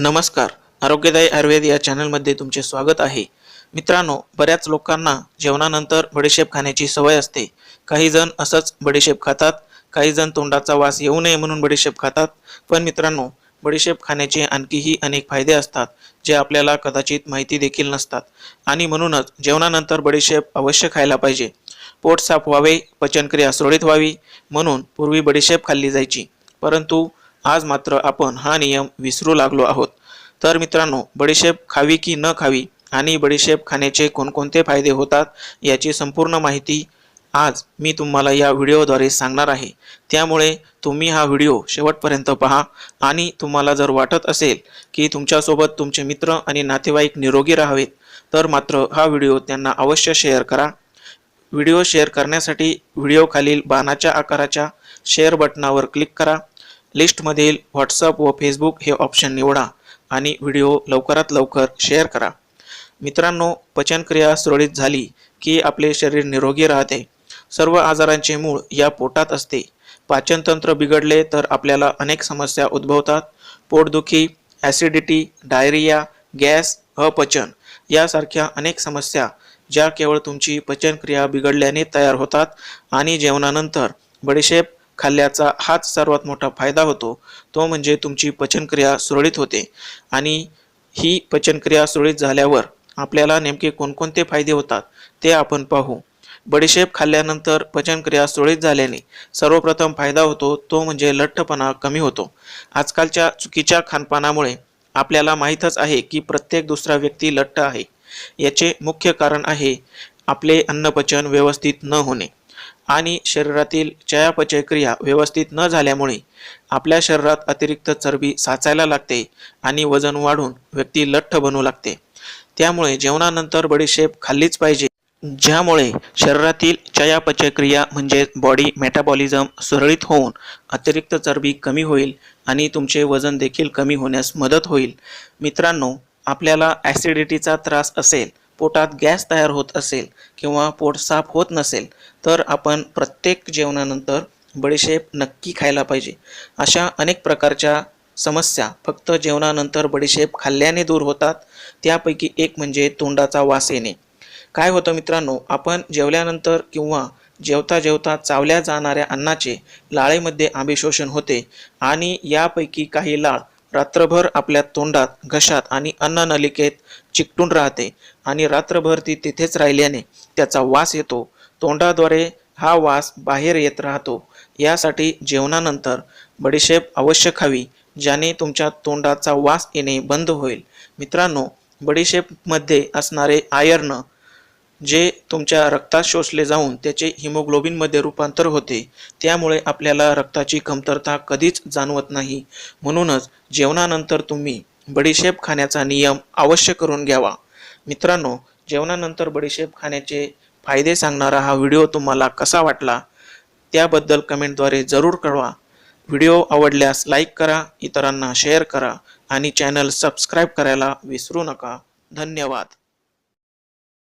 नमस्कार. आरोग्यदायी आयुर्वेद या चॅनलमध्ये तुमचे स्वागत आहे. मित्रांनो, बऱ्याच लोकांना जेवणानंतर बडीशेप खाण्याची सवय असते. काही जण असंच बडीशेप खातात, काही जण तोंडाचा वास येऊ नये म्हणून बडीशेप खातात. पण मित्रांनो, बडीशेप खाण्याचे आणखीही अनेक फायदे असतात, जे आपल्याला कदाचित माहिती देखील नसतात. आणि म्हणूनच जेवणानंतर बडीशेप अवश्य खायला पाहिजे. पोट साफ व्हावे, पचनक्रिया सुरळीत व्हावी म्हणून पूर्वी बडीशेप खाल्ली जायची. परंतु आज मात्र आपण हा नियम विसरू लागलो आहोत. तर मित्रांनो, बडीशेप खावी की न खावी आणि बडीशेप खाण्याचे कोणकोणते फायदे होतात याची संपूर्ण माहिती आज मी तुम्हाला या व्हिडिओद्वारे सांगणार आहे. त्यामुळे तुम्ही हा व्हिडिओ शेवटपर्यंत पहा आणि तुम्हाला जर वाटत असेल की तुमच्यासोबत तुमचे मित्र आणि नातेवाईक निरोगी राहावेत, तर मात्र हा व्हिडिओ त्यांना अवश्य शेअर करा. व्हिडिओ शेअर करण्यासाठी व्हिडिओ खालील बाणाच्या आकाराच्या शेअर बटनावर क्लिक करा. लिस्टमधील व्हॉट्सअप व फेसबुक हे ऑप्शन निवडा आणि व्हिडिओ लवकरात लवकर शेअर करा. मित्रांनो, पचनक्रिया सुरळीत झाली की आपले शरीर निरोगी राहते. सर्व आजारांचे मूळ या पोटात असते. पाचनतंत्र बिघडले तर आपल्याला अनेक समस्या उद्भवतात. पोटदुखी, ॲसिडिटी, डायरिया, गॅस, अपचन यासारख्या अनेक समस्या ज्या केवळ तुमची पचनक्रिया बिघडल्याने तयार होतात. आणि जेवणानंतर बडीशेप खाल्ल्याचा हाच सर्वात मोठा फायदा होतो. तो म्हणजे तुमची पचनक्रिया सुरळीत होते. आणि ही पचनक्रिया सुरळीत झाल्यावर आपल्याला नेमके कोणकोणते फायदे होतात ते आपण पाहू. बडीशेप खाल्ल्यानंतर पचनक्रिया सुरळीत झाल्याने सर्वप्रथम फायदा होतो तो म्हणजे लठ्ठपणा कमी होतो. आजकालच्या चुकीच्या खानपानामुळे आपल्याला माहीतच आहे की प्रत्येक दुसरा व्यक्ती लठ्ठ आहे. याचे मुख्य कारण आहे आपले अन्नपचन व्यवस्थित न होणे आणि शरीरातील चयापचय क्रिया व्यवस्थित न झाल्यामुळे आपल्या शरीरात अतिरिक्त चरबी साचायला लागते आणि वजन वाढून व्यक्ती लठ्ठ बनू लागते. त्यामुळे जेवणानंतर बडीशेप खाल्लीच पाहिजे, ज्यामुळे शरीरातील चयापचय क्रिया म्हणजे बॉडी मेटाबॉलिझम सुरळीत होऊन अतिरिक्त चरबी कमी होईल आणि तुमचे वजन देखील कमी होण्यास मदत होईल. मित्रांनो, आपल्याला ॲसिडिटीचा त्रास असेल, पोटात गॅस तयार होत असेल किंवा पोट साफ होत नसेल, तर आपण प्रत्येक जेवणानंतर बडीशेप नक्की खायला पाहिजे. अशा अनेक प्रकारच्या समस्या फक्त जेवणानंतर बडीशेप खाल्ल्याने दूर होतात. त्यापैकी एक म्हणजे तोंडाचा वास येणे. काय होतं मित्रांनो, आपण जेवल्यानंतर किंवा जेवता जेवता चावल्या जाणाऱ्या अन्नाचे लाळेमध्ये आंबेशोषण होते आणि यापैकी काही लाळ रात्रभर आपल्या तोंडात, घशात आणि अन्ननलिकेत चिकटून राहते आणि रात्रभर ती तिथेच राहिल्याने त्याचा वास येतो. तोंडाद्वारे हा वास बाहेर येत राहतो. यासाठी जेवणानंतर बडीशेप अवश्य खावी, ज्याने तुमच्या तोंडाचा वास येणे बंद होईल. मित्रांनो, बडीशेपमध्ये असणारे आयर्न जे तुमच्या रक्तात शोषले जाऊन त्याचे हिमोग्लोबिनमध्ये रूपांतर होते. त्यामुळे आपल्याला रक्ताची कमतरता कधीच जाणवत नाही. म्हणूनच जेवणानंतर तुम्ही बडीशेप खाण्याचा नियम अवश्य करून घ्यावा. मित्रांनो, जेवणानंतर बडीशेप खाण्याचे फायदे सांगणारा हा व्हिडिओ तुम्हाला कसा वाटला त्याबद्दल कमेंटद्वारे जरूर कळवा. व्हिडिओ आवडल्यास लाईक करा, इतरांना शेअर करा आणि चॅनल सबस्क्राईब करायला विसरू नका. धन्यवाद.